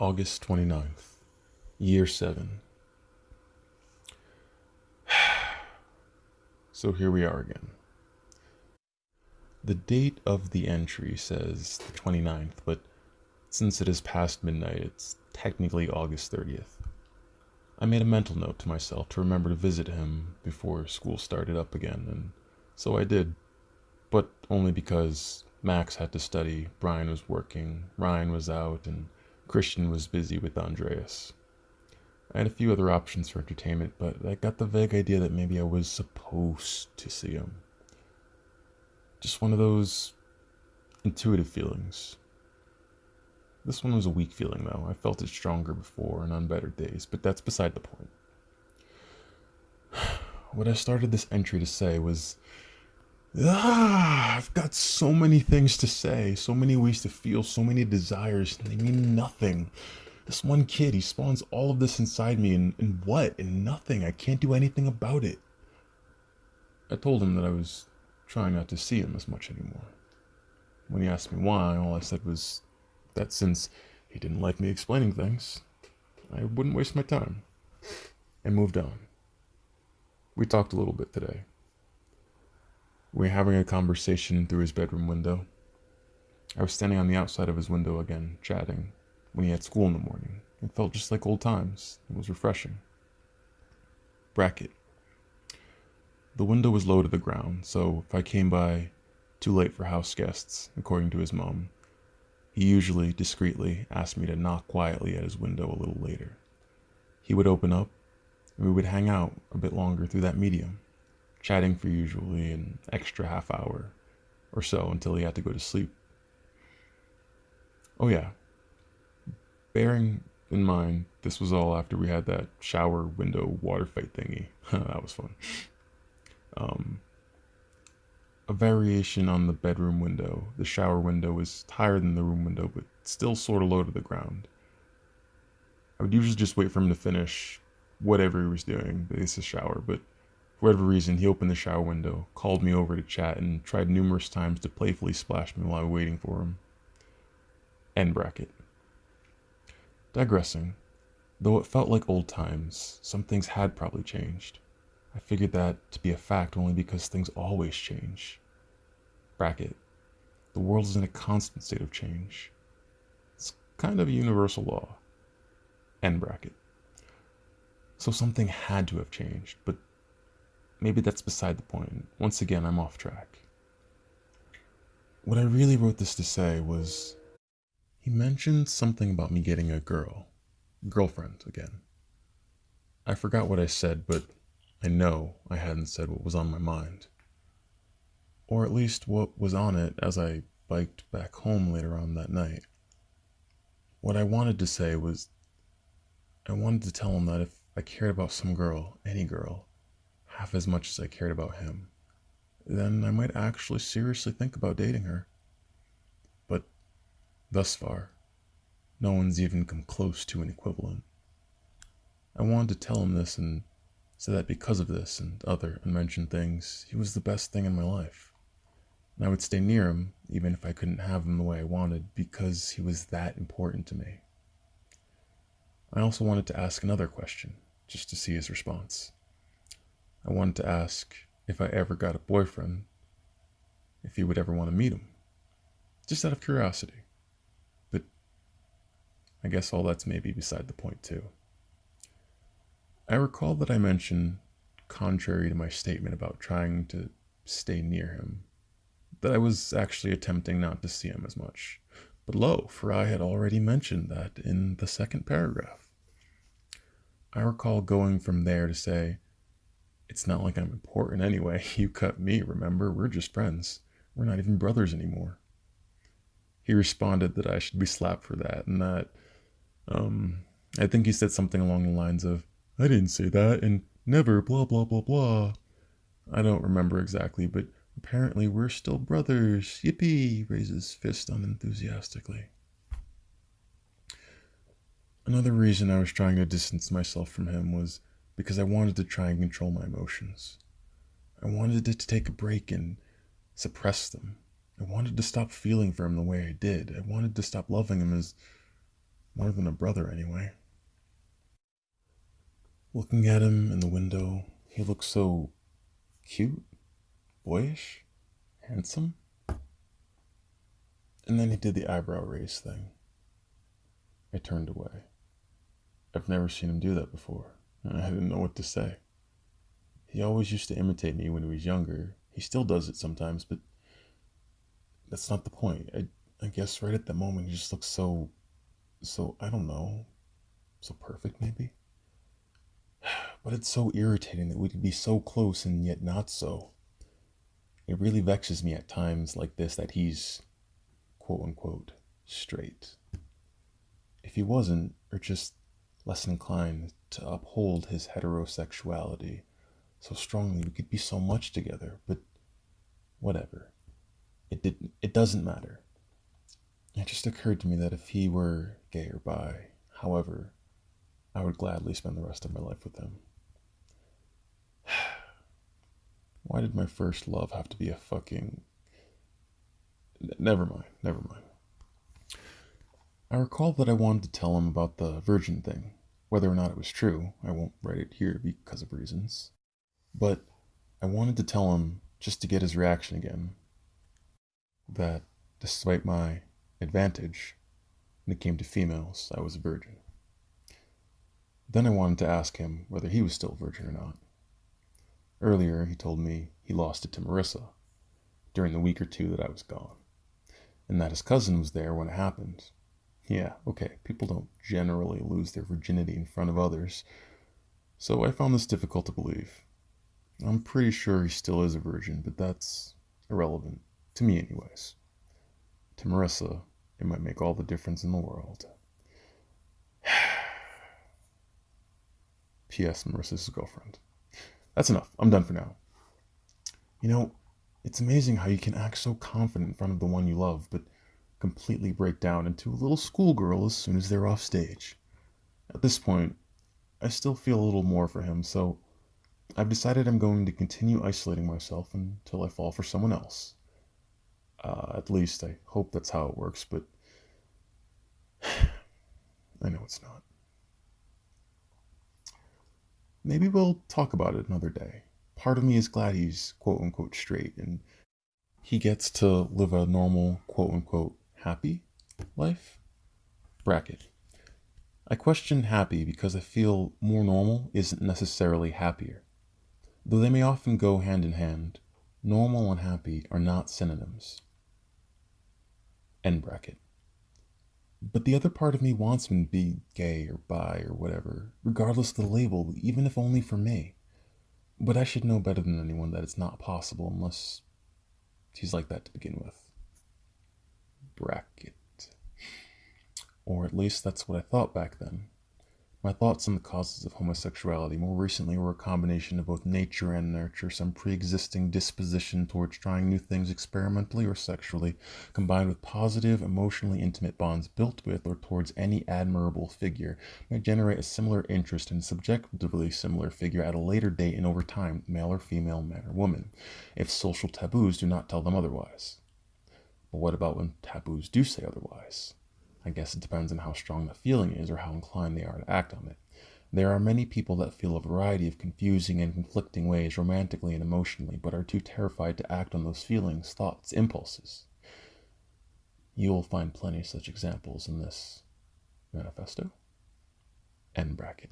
August 29th, Year 7. So here we are again. The date of the entry says the 29th, but since it is past midnight, it's technically August 30th. I made a mental note to myself to remember to visit him before school started up again, and so I did. But only because Max had to study, Brian was working, Ryan was out, and Christian was busy with Andreas. I had a few other options for entertainment, but I got the vague idea that maybe I was supposed to see him. Just one of those intuitive feelings. This one was a weak feeling, though. I felt it stronger before and on better days, but that's beside the point. What I started this entry to say was, I've got so many things to say, so many ways to feel, so many desires, and they mean nothing. This one kid, he spawns all of this inside me, and what? And nothing. I can't do anything about it. I told him that I was trying not to see him as much anymore. When he asked me why, all I said was that since he didn't like me explaining things, I wouldn't waste my time, and moved on. We talked a little bit today. We were having a conversation through his bedroom window. I was standing on the outside of his window again, chatting, when he had school in the morning. It felt just like old times. It was refreshing. Bracket. The window was low to the ground, so if I came by too late for house guests, according to his mom, he usually, discreetly, asked me to knock quietly at his window a little later. He would open up, and we would hang out a bit longer through that medium, chatting for usually an extra half hour or so until he had to go to sleep. Oh yeah, bearing in mind, this was all after we had that shower window water fight thingy. That was fun. A variation on the bedroom window. The shower window was higher than the room window, but still sort of low to the ground. I would usually just wait for him to finish whatever he was doing, it's a shower, but for whatever reason, he opened the shower window, called me over to chat, and tried numerous times to playfully splash me while I was waiting for him. End bracket. Digressing. Though it felt like old times, some things had probably changed. I figured that to be a fact only because things always change. Bracket. The world is in a constant state of change. It's kind of a universal law. End bracket. So something had to have changed, but maybe that's beside the point. Once again, I'm off track. What I really wrote this to say was, he mentioned something about me getting a girlfriend again. I forgot what I said, but I know I hadn't said what was on my mind. Or at least what was on it as I biked back home later on that night. What I wanted to say was, I wanted to tell him that if I cared about some girl, any girl, half as much as I cared about him, then I might actually seriously think about dating her. But thus far, no one's even come close to an equivalent. I wanted to tell him this and say that because of this and other unmentioned things, he was the best thing in my life. And I would stay near him, even if I couldn't have him the way I wanted, because he was that important to me. I also wanted to ask another question, just to see his response. I wanted to ask if I ever got a boyfriend, if he would ever want to meet him. Just out of curiosity. But I guess all that's maybe beside the point too. I recall that I mentioned, contrary to my statement about trying to stay near him, that I was actually attempting not to see him as much. But lo, for I had already mentioned that in the second paragraph. I recall going from there to say, it's not like I'm important anyway. You cut me, remember? We're just friends. We're not even brothers anymore. He responded that I should be slapped for that, and that, I think he said something along the lines of, I didn't say that, and never, blah, blah, blah, blah. I don't remember exactly, but apparently we're still brothers. Yippee! Raises fist unenthusiastically. Another reason I was trying to distance myself from him was because I wanted to try and control my emotions. I wanted to take a break and suppress them. I wanted to stop feeling for him the way I did. I wanted to stop loving him as More than a brother, anyway. Looking at him in the window, he looked so cute, boyish, handsome. And then he did the eyebrow raise thing. I turned away. I've never seen him do that before, and I didn't know what to say. He always used to imitate me when he was younger. He still does it sometimes, but that's not the point. I guess right at that moment he just looks so, I don't know, so perfect maybe? But it's so irritating that we could be so close and yet not so. It really vexes me at times like this that he's, quote unquote, straight. If he wasn't, or just less inclined to uphold his heterosexuality so strongly, we could be so much together, but whatever. It doesn't matter. It just occurred to me that if he were gay or bi, however, I would gladly spend the rest of my life with him. Why did my first love have to be a fucking... Never mind, never mind. I recall that I wanted to tell him about the virgin thing. Whether or not it was true, I won't write it here because of reasons. But I wanted to tell him, just to get his reaction again, that despite my advantage when it came to females, I was a virgin. Then I wanted to ask him whether he was still a virgin or not. Earlier, he told me he lost it to Marissa during the week or two that I was gone, and that his cousin was there when it happened. Yeah, okay, people don't generally lose their virginity in front of others, so I found this difficult to believe. I'm pretty sure he still is a virgin, but that's irrelevant. To me, anyways. To Marissa, it might make all the difference in the world. P.S. Marissa's his girlfriend. That's enough. I'm done for now. You know, it's amazing how you can act so confident in front of the one you love, but completely break down into a little schoolgirl as soon as they're off stage. At this point, I still feel a little more for him, so I've decided I'm going to continue isolating myself until I fall for someone else. At least I hope that's how it works, but I know it's not. Maybe we'll talk about it another day. Part of me is glad he's quote unquote straight and he gets to live a normal quote unquote happy life. Bracket. I question happy because I feel more normal isn't necessarily happier. Though they may often go hand in hand, normal and happy are not synonyms. End bracket. But the other part of me wants him to be gay or bi or whatever, regardless of the label, even if only for me. But I should know better than anyone that it's not possible unless he's like that to begin with. Bracket. Or at least that's what I thought back then. My thoughts on the causes of homosexuality more recently were a combination of both nature and nurture, some pre-existing disposition towards trying new things experimentally or sexually, combined with positive, emotionally intimate bonds built with or towards any admirable figure, may generate a similar interest in a subjectively similar figure at a later date and over time, male or female, man or woman, if social taboos do not tell them otherwise. But what about when taboos do say otherwise? I guess it depends on how strong the feeling is or how inclined they are to act on it. There are many people that feel a variety of confusing and conflicting ways romantically and emotionally, but are too terrified to act on those feelings, thoughts, impulses. You will find plenty of such examples in this manifesto. End bracket.